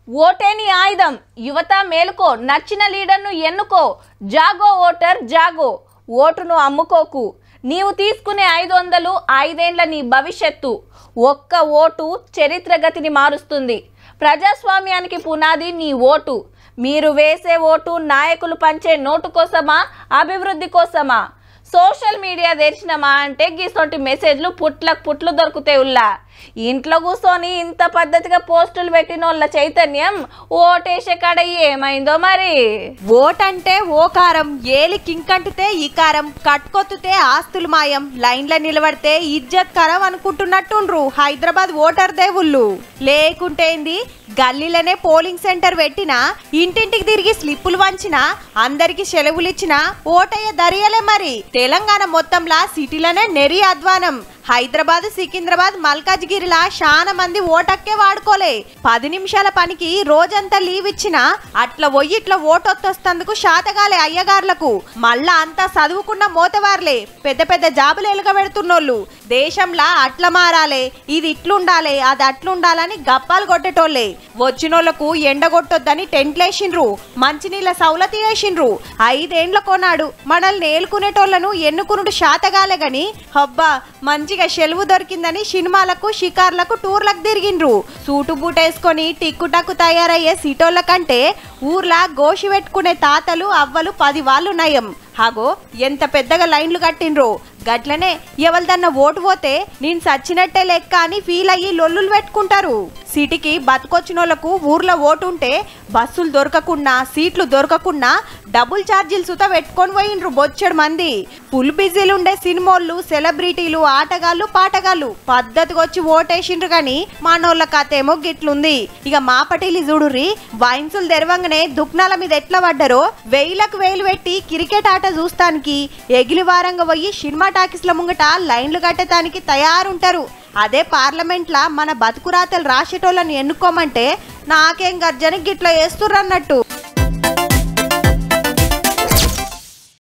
ఓటే నీ ఆయుధం. యువత మేలుకో, నచ్చిన లీడర్ను ఎన్నుకో. జాగో ఓటర్ జాగో, ఓటును అమ్ముకోకు. నీవు తీసుకునే 500 5 నీ భవిష్యత్తు. ఒక్క ఓటు చరిత్ర గతిని మారుస్తుంది. ప్రజాస్వామ్యానికి పునాది నీ ఓటు. మీరు వేసే ఓటు నాయకులు పంచే నోటు కోసమా, అభివృద్ధి కోసమా? సోషల్ మీడియా తెరిచినమా అంటే గిసొంటి మెసేజ్లు పుట్లు దొరుకుతాయి. ఉల్లా ఇంట్లో కూర్చొని ఇంత పద్ధతిగా పోస్టులు పెట్టిన వాళ్ళ చైతన్యం ఓటేసే కాడ ఏమైందో మరి. ఓటంటే ఓకారం, ఏలి కింకంటితే ఈకారం, కట్కొత్తుతే ఆస్తులు మాయం, లైన్ల నిలబడితే ఇజ్జత్ కరం అనుకుంటున్నట్టుండ్రు హైదరాబాద్ ఓటర్ దేవుళ్ళు. లేకుంటేంది, గల్లీలనే పోలింగ్ సెంటర్ పెట్టినా, ఇంటింటికి తిరిగి స్లిప్పులు వంచినా, అందరికి సెలవులు ఇచ్చినా ఓటయ్య దరియలే మరి. తెలంగాణ మొత్తంలా సిటీలనే నెరి అధ్వానం. హైదరాబాద్, సికింద్రాబాద్, మల్కాజ్గిరిలా చాలా మంది ఓటక్కే వాడుకోలే. 10 నిమిషాల పనికి రోజంతా లీవ్ ఇచ్చినా అట్లా పోయి ఇట్లా ఓటొత్తొస్తందుకు శాతగాలే అయ్యగార్లకు. మళ్ళా అంతా చదువుకున్న మోతవార్లే, పెద్ద పెద్ద జాబులు ఎలుగబెడుతున్నోళ్ళు. దేశంలా అట్లా మారాలే, ఇది ఇట్లుండాలే, అది అట్లుండాలని గప్పాలు కొట్టేటోళ్ళే. వచ్చినోళ్లకు ఎండగొట్టొద్దని టెంట్లేసిండ్రు, మంచినీళ్ళ సౌలతి వేసిండ్రు. 5 ఏండ్ల కొనాడు మనల్ని ఏలుకునేటోళ్లను ఎన్నుకునుడు శాతగాలే గని, హబ్బా మంచి సెలవు దొరికిందని సినిమాలకు, షికార్లకు, టూర్లకు తిరిగిండ్రు. సూటు బూటేసుకొని టిక్కుటక్కు తయారయ్యే సిటోళ్ళ కంటే ఊర్లా గోషి పెట్టుకునే తాతలు, అవ్వలు 10 వాళ్ళు నయం. హాగో ఎంత పెద్దగా లైన్లు కట్టిండ్రో. గట్లనే ఎవరిదన్న ఓటు పోతే నేను సచ్చినట్టే లెక్క అని ఫీల్ అయ్యి లొల్లులు పెట్టుకుంటారు. సిటీకి బతుకొచ్చినోళ్లకు ఊర్లో ఓటు ఉంటే బస్సులు దొరకకుండా, సీట్లు దొరకకుండా డబుల్ ఛార్జీలు సుతా పెట్టుకొని పోయిండ్రు బొచ్చెడు మంది. ఫుల్ బిజీలు ఉండే సినిమాళ్ళు, సెలబ్రిటీలు, ఆటగాళ్ళు, పాటగాళ్ళు పద్ధతికి వచ్చి ఓటేసిండ్రు గాని మనోళ్ళ కథ ఏమో గిట్లుంది. ఇక మా పటీలి చూడుర్రి, వైన్సులు తెరవంగానే దుక్నాల మీద ఎట్లా పడ్డారో, 1000లకు 1000 పెట్టి క్రికెట్ ఆట చూస్తానికి ఎగిలివారంగా పోయి సినిమా టాకీస్ల ముంగట లైన్లు కట్టడానికి తయారుంటారు. అదే పార్లమెంట్లా మన బతుకురాతలు రాసేటోళ్ళని ఎన్నుకోమంటే నాకేం గర్జన గిట్లా వేస్తుర్రన్నట్టు.